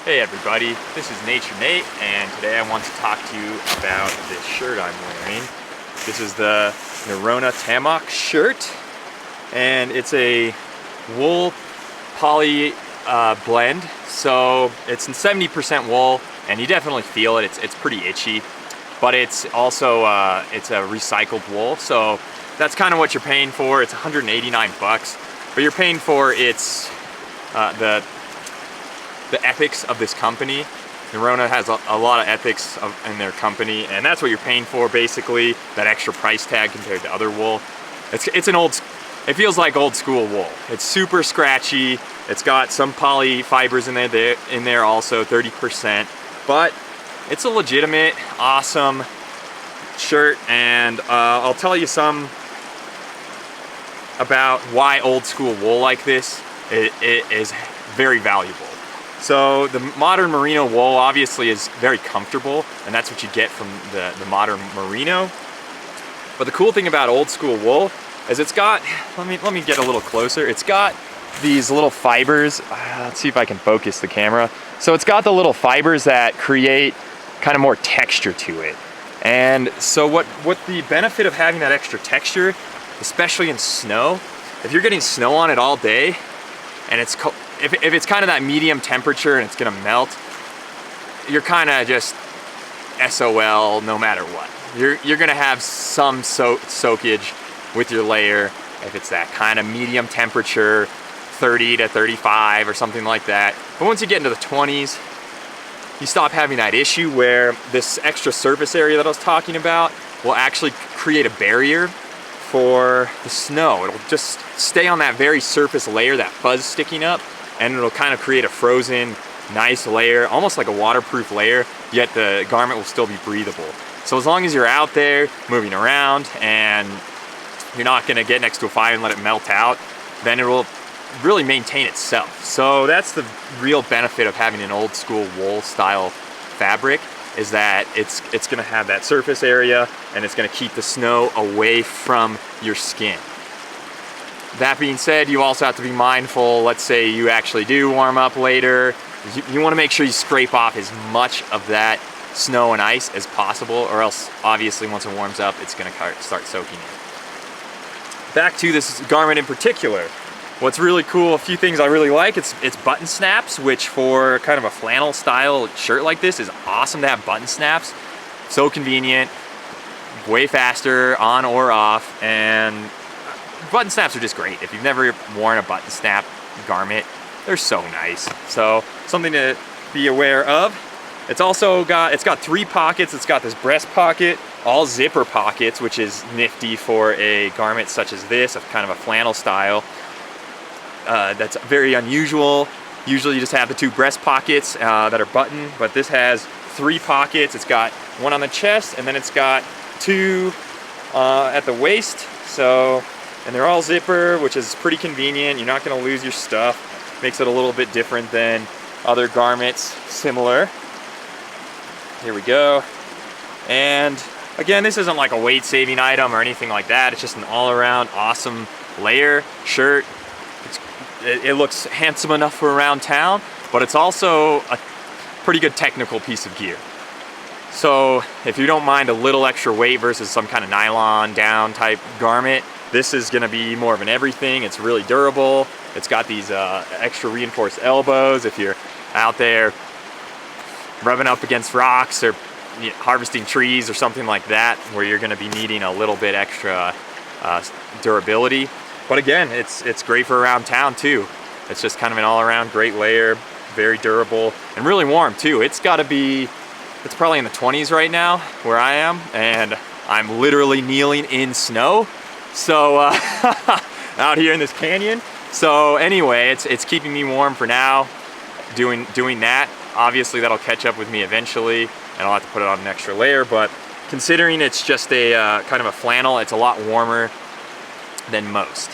Hey everybody, this is Nature Nate, and today I want to talk to you about this shirt I'm wearing. This is the Norrona Tamok shirt, and it's a wool poly blend. So it's 70% wool, and you definitely feel it. It's pretty itchy, but it's also it's a recycled wool, so that's kind of what you're paying for. It's 189 bucks, but you're paying for its the ethics of this company. Norrona has a lot of ethics in their company, and that's what you're paying for, basically, that extra price tag compared to other wool. It's an old, it feels like old school wool. It's super scratchy. It's got some poly fibers in there also, 30%, but it's a legitimate, awesome shirt, and I'll tell you some about why old school wool like this it is very valuable. So the modern merino wool obviously is very comfortable, and that's what you get from the modern merino. But the cool thing about old school wool is it's got, let me get a little closer. It's got these little fibers. Let's see if I can focus the camera. So it's got the little fibers that create kind of more texture to it. And so what the benefit of having that extra texture, especially in snow, if you're getting snow on it all day, and it's if it's kind of that medium temperature and it's gonna melt, you're kind of just SOL no matter what. You're gonna have some soakage with your layer if it's that kind of medium temperature, 30 to 35 or something like that. But once you get into the 20s, you stop having that issue where this extra surface area that I was talking about will actually create a barrier for the snow. It'll just stay on that very surface layer, that fuzz sticking up, and it'll kind of create a frozen, nice layer, almost like a waterproof layer, yet the garment will still be breathable. So as long as you're out there moving around and you're not gonna get next to a fire and let it melt out, then it will really maintain itself. So that's the real benefit of having an old school wool style fabric, is that it's gonna have that surface area and it's gonna keep the snow away from your skin. That being said, you also have to be mindful, let's say you actually do warm up later, you wanna make sure you scrape off as much of that snow and ice as possible, or else obviously once it warms up, it's gonna start soaking in. Back to this garment in particular. What's really cool, a few things I really like, it's button snaps, which for kind of a flannel style shirt like this is awesome to have button snaps. So convenient, way faster on or off, and button snaps are just great. If you've never worn a button snap garment, they're so nice. So something to be aware of. It's got 3 pockets. It's got this breast pocket, all zipper pockets, which is nifty for a garment such as this, of kind of a flannel style. That's very unusual. Usually you just have the 2 breast pockets that are buttoned, but this has 3 pockets. It's got 1 on the chest, and then it's got 2 at the waist. So, and they're all zipper, which is pretty convenient. You're not gonna lose your stuff. Makes it a little bit different than other garments similar. Here we go. And again, this isn't like a weight saving item or anything like that. It's just an all around awesome layer shirt. It looks handsome enough for around town, but it's also a pretty good technical piece of gear. So if you don't mind a little extra weight versus some kind of nylon down type garment, this is gonna be more of an everything. It's really durable. It's got these extra reinforced elbows if you're out there rubbing up against rocks or harvesting trees or something like that, where you're gonna be needing a little bit extra durability. But again, it's great for around town too. It's just kind of an all-around great layer, very durable, and really warm too. It's probably in the 20s right now where I am, and I'm literally kneeling in snow. So out here in this canyon. So anyway, it's keeping me warm for now, doing that. Obviously that'll catch up with me eventually, and I'll have to put it on an extra layer, but considering it's just a kind of a flannel, it's a lot warmer than most.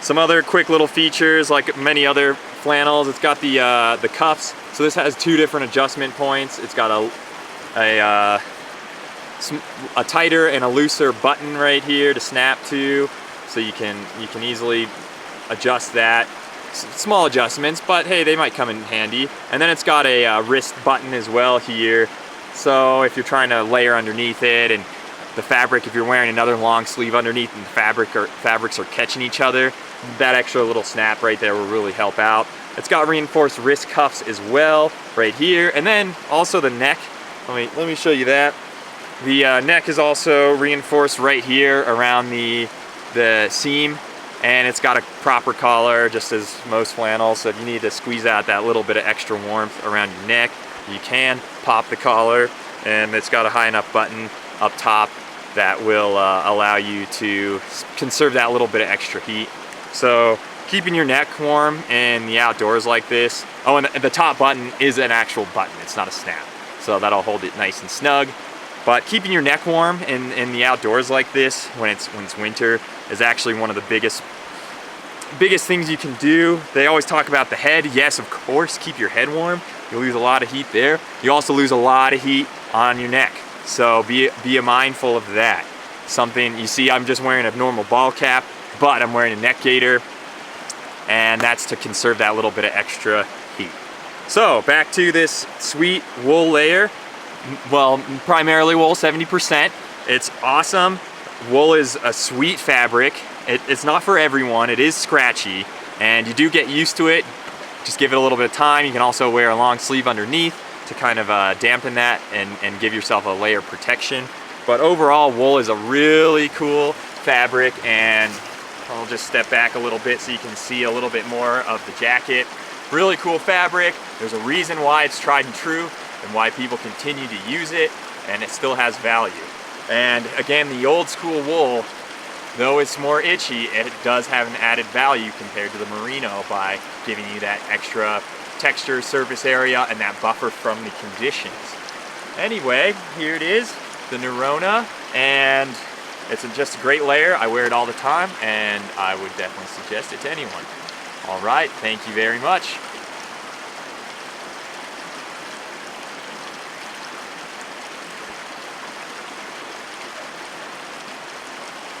Some other quick little features, like many other flannels, it's got the cuffs. So this has 2 different adjustment points. It's got a tighter and a looser button right here to snap to, so you can easily adjust that. Small adjustments, but hey, they might come in handy. And then it's got a wrist button as well here. So if you're trying to layer underneath it, and the fabric, if you're wearing another long sleeve underneath and the fabrics are catching each other, that extra little snap right there will really help out. It's got reinforced wrist cuffs as well right here. And then also the neck. Let me show you that. The neck is also reinforced right here around the seam. And it's got a proper collar, just as most flannels. So if you need to squeeze out that little bit of extra warmth around your neck, you can pop the collar. And it's got a high enough button up top that will allow you to conserve that little bit of extra heat. So keeping your neck warm in the outdoors like this. Oh, and the top button is an actual button. It's not a snap. So that'll hold it nice and snug. But keeping your neck warm in the outdoors like this when it's winter is actually one of the biggest things you can do. They always talk about the head. Yes, of course, keep your head warm. You lose a lot of heat there. You also lose a lot of heat on your neck. So be mindful of that. Something, you see, I'm just wearing a normal ball cap, but I'm wearing a neck gaiter, and that's to conserve that little bit of extra heat. So back to this sweet wool layer. Well, primarily wool, 70%. It's awesome. Wool is a sweet fabric. It's not for everyone. It is scratchy, and you do get used to it. Just give it a little bit of time. You can also wear a long sleeve underneath to kind of dampen that and give yourself a layer of protection. But overall, wool is a really cool fabric, and I'll just step back a little bit so you can see a little bit more of the jacket. Really cool fabric. There's a reason why it's tried and true and why people continue to use it, and it still has value. And again, the old school wool, though it's more itchy, it does have an added value compared to the merino by giving you that extra texture, surface area, and that buffer from the conditions. Anyway, here it is, the Norrona, and it's just a great layer. I wear it all the time, and I would definitely suggest it to anyone. All right, thank you very much.